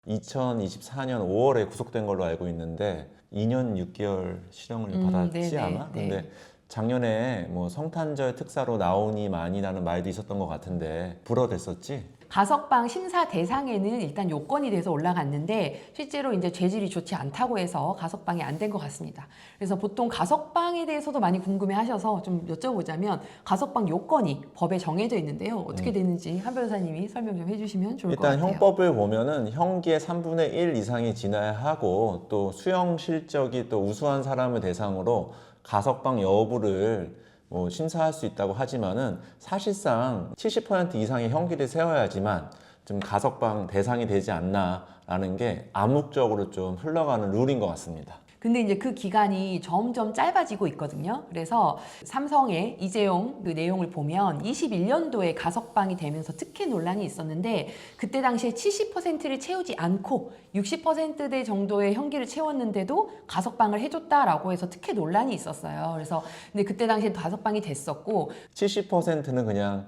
2024년 5월에 구속된 걸로 알고 있는데 2년 6개월 실형을 받았지 네네, 아마? 네. 근데 작년에 뭐 성탄절 특사로 나오니 많이라는 말도 있었던 것 같은데 불어댔었지? 가석방 심사 대상에는 일단 요건이 돼서 올라갔는데 실제로 이제 죄질이 좋지 않다고 해서 가석방이 안 된 것 같습니다. 그래서 보통 가석방에 대해서도 많이 궁금해 하셔서 좀 여쭤보자면 가석방 요건이 법에 정해져 있는데요. 어떻게 되는지 한 변호사님이 설명 좀 해주시면 좋을 것 일단 같아요. 형법을 보면은 형기의 3분의 1 이상이 지나야 하고 또 수형 실적이 또 우수한 사람을 대상으로 가석방 여부를 뭐 심사할 수 있다고 하지만은 사실상 70% 이상의 형기를 세워야지만 좀 가석방 대상이 되지 않나라는 게 암묵적으로 좀 흘러가는 룰인 것 같습니다. 근데 이제 그 기간이 점점 짧아지고 있거든요. 그래서 삼성의 이재용 그 내용을 보면 21년도에 가석방이 되면서 특혜 논란이 있었는데 그때 당시에 70%를 채우지 않고 60%대 정도의 형기를 채웠는데도 가석방을 해줬다라고 해서 특혜 논란이 있었어요. 그래서 근데 그때 당시에 가석방이 됐었고 70%는 그냥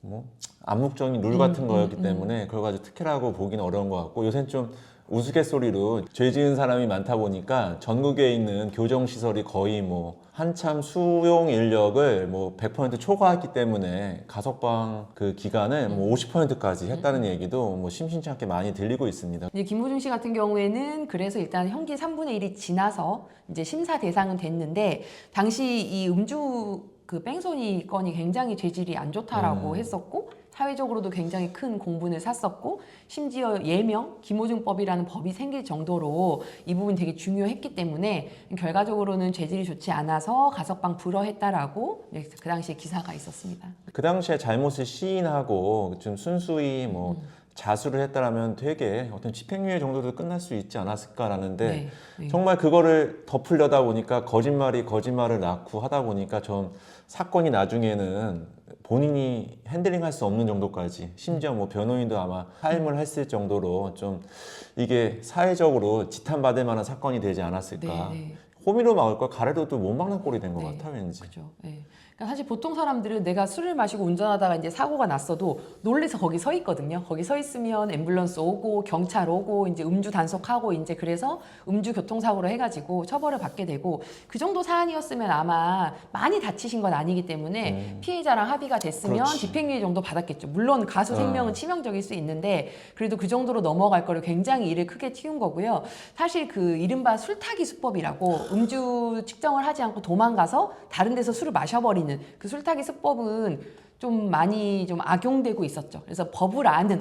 뭐 암묵적인 룰 같은 거였기 때문에 그걸 가지고 특혜라고 보기는 어려운 것 같고 요새는 좀 우스갯소리로 죄 지은 사람이 많다 보니까 전국에 있는 교정시설이 거의 뭐 한참 수용 인력을 뭐 100% 초과했기 때문에 가석방 그 기간을 뭐 50%까지 했다는 얘기도 뭐 심심치 않게 많이 들리고 있습니다. 이제 김호중 씨 같은 경우에는 그래서 일단 형기 3분의 1이 지나서 이제 심사 대상은 됐는데 당시 이 음주 그 뺑소니 건이 굉장히 죄질이 안 좋다라고 했었고 사회적으로도 굉장히 큰 공분을 샀었고 심지어 예명 김호중법이라는 법이 생길 정도로 이 부분이 되게 중요했기 때문에 결과적으로는 죄질이 좋지 않아서 가석방 불허했다라고 그 당시에 기사가 있었습니다. 그 당시에 잘못을 시인하고 좀 순수히 뭐 자수를 했다라면 되게 어떤 집행유예 정도도 끝날 수 있지 않았을까라는데 네, 네. 정말 그거를 덮으려다 보니까 거짓말이 거짓말을 낳고 하다 보니까 좀 사건이 나중에는 본인이 핸들링할 수 없는 정도까지 심지어 뭐 변호인도 아마 사임을 했을 정도로 좀 이게 사회적으로 지탄받을 만한 사건이 되지 않았을까. 네, 네. 호미로 막을 걸 가래로도 못 막는 꼴이 된 것 네, 같아 왠지. 그죠. 네. 그러니까 사실 보통 사람들은 내가 술을 마시고 운전하다가 이제 사고가 났어도 놀래서 거기 서 있거든요. 거기 서 있으면 앰뷸런스 오고 경찰 오고 이제 음주 단속하고 이제 그래서 음주 교통사고로 해가지고 처벌을 받게 되고 그 정도 사안이었으면 아마 많이 다치신 건 아니기 때문에 피해자랑 합의가 됐으면 그렇지. 집행유예 정도 받았겠죠. 물론 가수 생명은 치명적일 수 있는데 그래도 그 정도로 넘어갈 거를 굉장히 일을 크게 틔운 거고요. 사실 그 이른바 술타기 수법이라고 음주 측정을 하지 않고 도망가서 다른 데서 술을 마셔버리는 그 술타기 수법은 좀 많이 좀 악용되고 있었죠. 그래서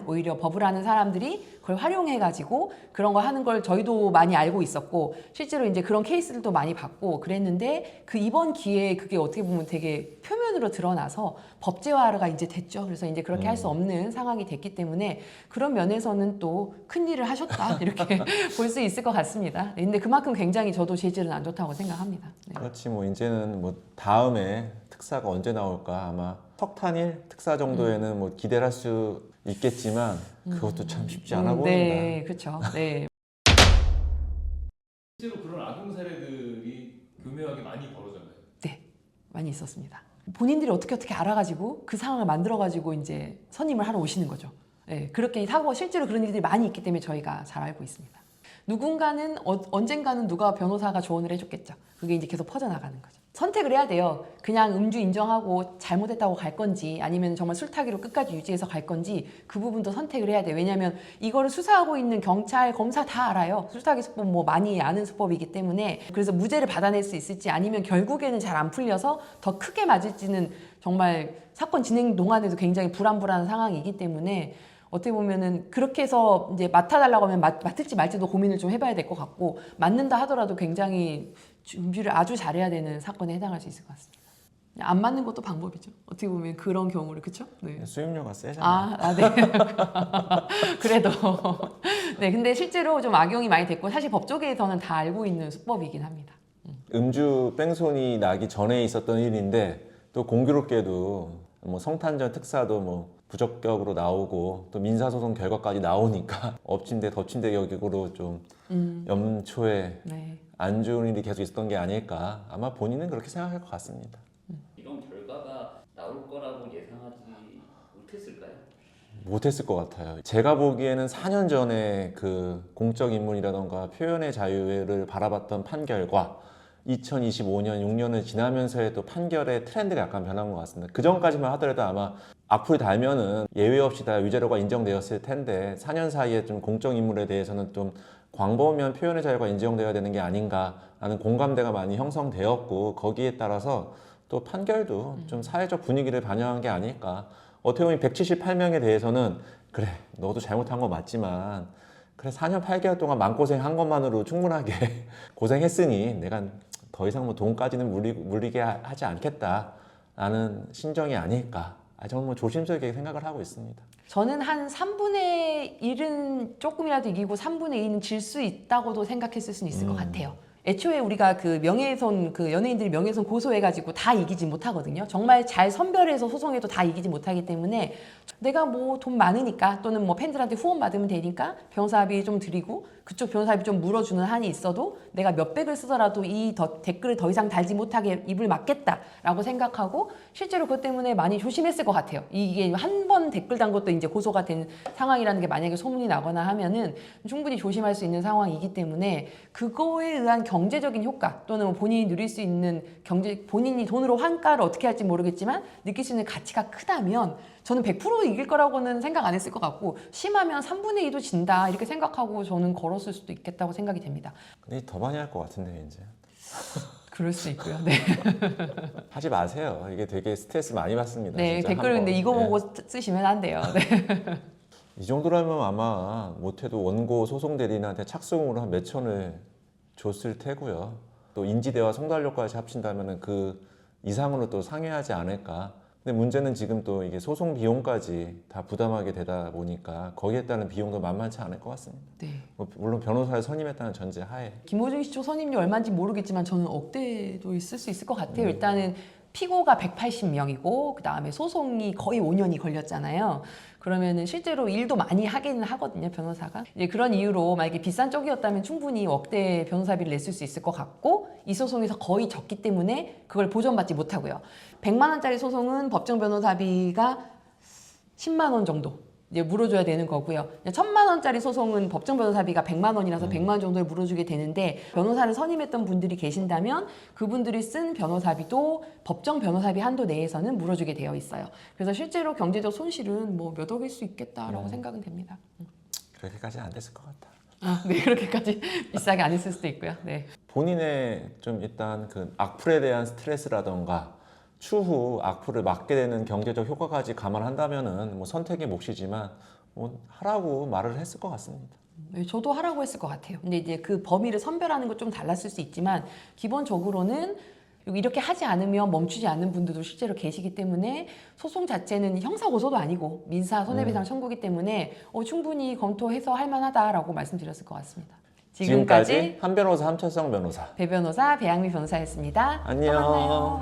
오히려 법을 아는 사람들이 그걸 활용해가지고 그런 거 하는 걸 저희도 많이 알고 있었고 실제로 이제 그런 케이스들도 많이 봤고 그랬는데 그 이번 기회에 그게 어떻게 보면 되게 표면으로 드러나서 법제화가 이제 됐죠. 그래서 이제 그렇게 할 수 없는 상황이 됐기 때문에 그런 면에서는 또 큰일을 하셨다 이렇게 볼 수 있을 것 같습니다. 근데 그만큼 굉장히 저도 재질은 안 좋다고 생각합니다. 네. 그렇지 뭐 이제는 뭐 다음에 특사가 언제 나올까 아마 석탄일 특사 정도에는 뭐 기대를 할 수 있겠지만 그것도 참 쉽지 않아 보인다. 네, 그렇죠. 네. 실제로 그런 악용 사례들이 교묘하게 많이 벌어졌나요? 네, 많이 있었습니다. 본인들이 어떻게 알아가지고 그 상황을 만들어가지고 이제 선임을 하러 오시는 거죠. 네, 그렇게 사고 실제로 그런 일들이 많이 있기 때문에 저희가 잘 알고 있습니다. 누군가는 언젠가는 누가 변호사가 조언을 해줬겠죠. 그게 이제 계속 퍼져나가는 거죠. 선택을 해야 돼요. 그냥 음주 인정하고 잘못했다고 갈 건지 아니면 정말 술타기로 끝까지 유지해서 갈 건지 그 부분도 선택을 해야 돼요. 왜냐하면 이거를 수사하고 있는 경찰, 검사 다 알아요. 술타기 수법 뭐 많이 아는 수법이기 때문에 그래서 무죄를 받아낼 수 있을지 아니면 결국에는 잘 안 풀려서 더 크게 맞을지는 정말 사건 진행 동안에도 굉장히 불안불안한 상황이기 때문에 어떻게 보면은 그렇게 해서 이제 맡아달라고 하면 맡을지 말지도 고민을 좀 해봐야 될 것 같고 맡는다 하더라도 굉장히 준비를 아주 잘해야 되는 사건에 해당할 수 있을 것 같습니다. 안 맞는 것도 방법이죠. 어떻게 보면 그런 경우를 그렇죠? 네. 수임료가 세잖아. 네. 그래도 네. 근데 실제로 좀 악용이 많이 됐고 사실 법조계에서는 다 알고 있는 수법이긴 합니다. 음주 뺑소니 나기 전에 있었던 일인데 또 공교롭게도 뭐 성탄절 특사도 뭐 부적격으로 나오고 또 민사소송 결과까지 나오니까 엎친 데 덮친 데 격으로 좀 연초에 네. 안 좋은 일이 계속 있었던 게 아닐까 아마 본인은 그렇게 생각할 것 같습니다. 이런 결과가 나올 거라고 예상하지 못했을까요? 못했을 것 같아요. 제가 보기에는 4년 전에 그 공적 인물이라던가 표현의 자유를 바라봤던 판결과 2025년 6년을 지나면서의 또 판결의 트렌드가 약간 변한 것 같습니다. 그 전까지만 하더라도 아마 악플 달면은 예외 없이 다 위자료가 인정되었을 텐데 4년 사이에 좀 공적 인물에 대해서는 좀 광범위한 표현의 자유가 인정되어야 되는 게 아닌가라는 공감대가 많이 형성되었고 거기에 따라서 또 판결도 좀 사회적 분위기를 반영한 게 아닐까. 어떻게 보면 178명에 대해서는 그래 너도 잘못한 거 맞지만 그래 4년 8개월 동안 마음고생한 것만으로 충분하게 고생했으니 내가 더 이상 뭐 돈까지는 물리게 하지 않겠다라는 심정이 아닐까. 저는 뭐 조심스럽게 생각을 하고 있습니다. 저는 한 3분의 1은 조금이라도 이기고 3분의 2는 질 수 있다고도 생각했을 수는 있을 것 같아요. 애초에 우리가 그 명예훼손, 그 연예인들이 명예훼손 고소해가지고 다 이기지 못하거든요. 정말 잘 선별해서 소송해도 다 이기지 못하기 때문에 내가 뭐 돈 많으니까 또는 뭐 팬들한테 후원 받으면 되니까 변호사비 좀 드리고 그쪽 변호사비 좀 물어주는 한이 있어도 내가 몇백을 쓰더라도 이 댓글을 더 이상 달지 못하게 입을 막겠다라고 생각하고 실제로 그것 때문에 많이 조심했을 것 같아요. 이게 한 번 댓글 단 것도 이제 고소가 된 상황이라는 게 만약에 소문이 나거나 하면은 충분히 조심할 수 있는 상황이기 때문에 그거에 의한 경제적인 효과 또는 본인이 누릴 수 있는 본인이 돈으로 환가를 어떻게 할지 모르겠지만 느낄 수 있는 가치가 크다면 저는 100% 이길 거라고는 생각 안 했을 것 같고 심하면 3분의 2도 진다 이렇게 생각하고 저는 걸었을 수도 있겠다고 생각이 됩니다. 근데 더 많이 할 것 같은데 이제. 그럴 수 있고요. 네. 하지 마세요. 이게 되게 스트레스 많이 받습니다. 네, 진짜 댓글 근데 이거 네. 보고 쓰시면 안 돼요. 네. 이 정도라면 아마 못해도 원고 소송 대리인한테 착수금으로 한 몇천을 줬을 테고요. 또 인지대와 성달료까지 합친다면 그 이상으로 또 상회하지 않을까. 근데 문제는 지금 또 이게 소송 비용까지 다 부담하게 되다 보니까 거기에 따른 비용도 만만치 않을 것 같습니다. 네. 물론 변호사를 선임했다는 전제 하에. 김호중 시초 선임료 얼마인지 모르겠지만 저는 억대도 있을 수 있을 것 같아요. 일단은 피고가 180명이고 그 다음에 소송이 거의 5년이 걸렸잖아요. 그러면은 실제로 일도 많이 하기는 하거든요, 변호사가. 이제 그런 이유로 만약에 비싼 쪽이었다면 충분히 억대 변호사비를 냈을 수 있을 것 같고 이 소송에서 거의 적기 때문에 그걸 보전받지 못하고요. 100만 원짜리 소송은 법정 변호사비가 10만 원 정도 이제 물어줘야 되는 거고요. 1000만 원짜리 소송은 법정 변호사비가 100만 원이라서 100만 원 정도를 물어주게 되는데 변호사를 선임했던 분들이 계신다면 그분들이 쓴 변호사비도 법정 변호사비 한도 내에서는 물어주게 되어 있어요. 그래서 실제로 경제적 손실은 뭐 몇 억일 수 있겠다라고 생각은 됩니다. 그렇게까지는 안 됐을 것 같아. 아, 네, 그렇게까지 비싸게 안 했을 수도 있고요. 네. 본인의 좀 일단 그 악플에 대한 스트레스라던가 추후 악플을 막게 되는 경제적 효과까지 감안한다면은 뭐 선택의 몫이지만 뭐 하라고 말을 했을 것 같습니다. 네, 저도 하라고 했을 것 같아요. 근데 이제 그 범위를 선별하는 건 좀 달랐을 수 있지만 기본적으로는 이렇게 하지 않으면 멈추지 않는 분들도 실제로 계시기 때문에 소송 자체는 형사 고소도 아니고 민사 손해배상 청구기 때문에 충분히 검토해서 할 만하다라고 말씀드렸을 것 같습니다. 지금까지 한 변호사 함철성 변호사. 배 변호사 배양미 변호사였습니다. 또 안녕. 만나요.